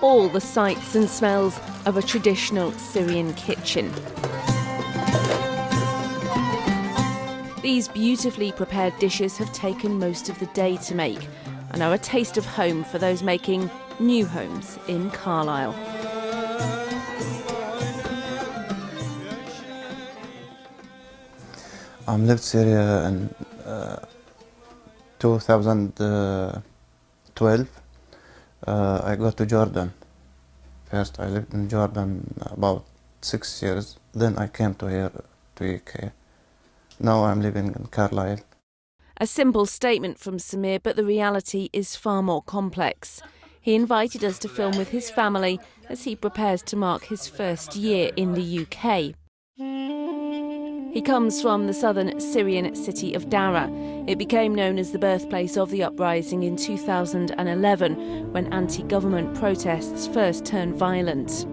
all the sights and smells of a traditional Syrian kitchen. These beautifully prepared dishes have taken most of the day to make and are a taste of home for those making new homes in Carlisle. I lived Syria in 2012. I got to Jordan. First I lived in Jordan about 6 years. Then I came to here to UK. Now I'm living in Carlisle. A simple statement from Sameer, but the reality is far more complex. He invited us to film with his family as he prepares to mark his first year in the UK. He comes from the southern Syrian city of Dara. It became known as the birthplace of the uprising in 2011, when anti-government protests first turned violent.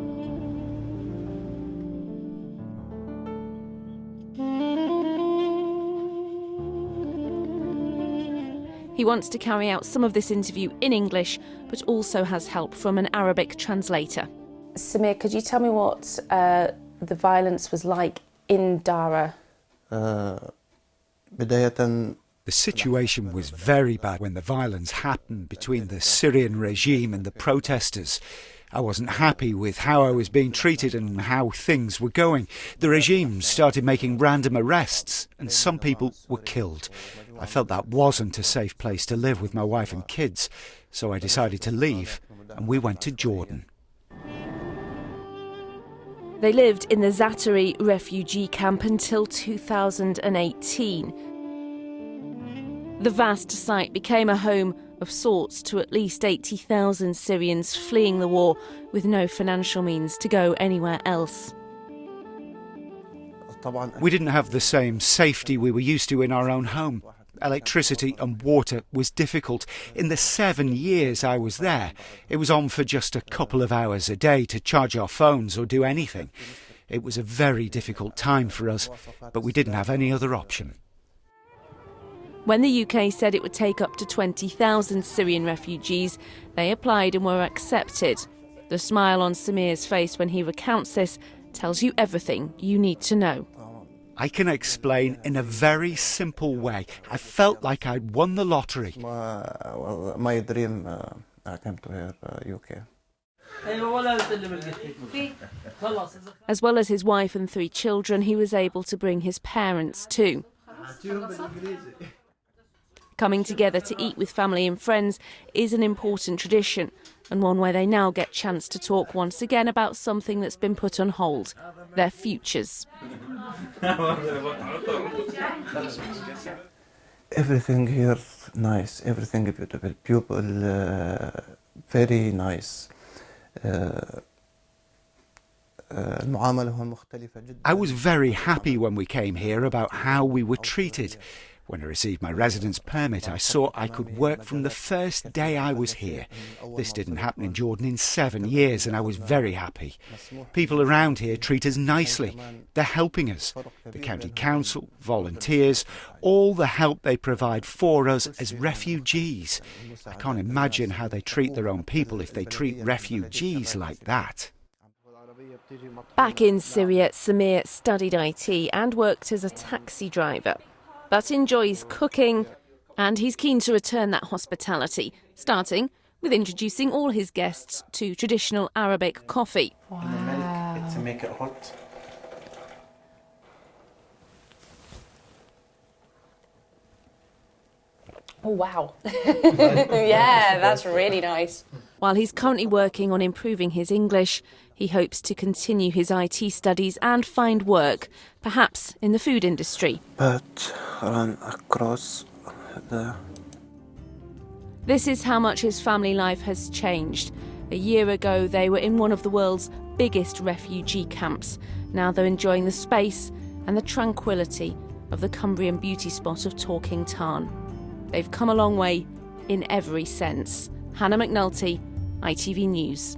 He wants to carry out some of this interview in English, but also has help from an Arabic translator. Sameer, could you tell me what the violence was like in Dara? The situation was very bad when the violence happened between the Syrian regime and the protesters. I wasn't happy with how I was being treated and how things were going. The regime started making random arrests and some people were killed. I felt that wasn't a safe place to live with my wife and kids, so I decided to leave and we went to Jordan. They lived in the Zaatari refugee camp until 2018. The vast site became a home of sorts to at least 80,000 Syrians fleeing the war with no financial means to go anywhere else. We didn't have the same safety we were used to in our own home. Electricity and water was difficult. In the 7 years I was there, it was on for just a couple of hours a day to charge our phones or do anything. It was a very difficult time for us, but we didn't have any other option. When the UK said it would take up to 20,000 Syrian refugees, they applied and were accepted. The smile on Sameer's face when he recounts this tells you everything you need to know. I can explain in a very simple way. I felt like I'd won the lottery. My dream, I came to here, UK. As well as his wife and 3 children, he was able to bring his parents too. Coming together to eat with family and friends is an important tradition, and one where they now get a chance to talk once again about something that's been put on hold, their futures. Everything here is nice, everything beautiful, people very nice. I was very happy when we came here about how we were treated. When I received my residence permit, I saw I could work from the first day I was here. This didn't happen in Jordan in 7 years, and I was very happy. People around here treat us nicely. They're helping us. The county council, volunteers, all the help they provide for us as refugees. I can't imagine how they treat their own people if they treat refugees like that. Back in Syria, Sameer studied IT and worked as a taxi driver, but enjoys cooking, and he's keen to return that hospitality, starting with introducing all his guests to traditional Arabic coffee. Wow. And the milk to make it hot. Oh, wow. Yeah, that's really nice. While he's currently working on improving his English, he hopes to continue his IT studies and find work, perhaps in the food industry. But run across the... This is how much his family life has changed. A year ago, they were in one of the world's biggest refugee camps. Now they're enjoying the space and the tranquility of the Cumbrian beauty spot of Talking Tarn. They've come a long way in every sense. Hannah McNulty, ITV News.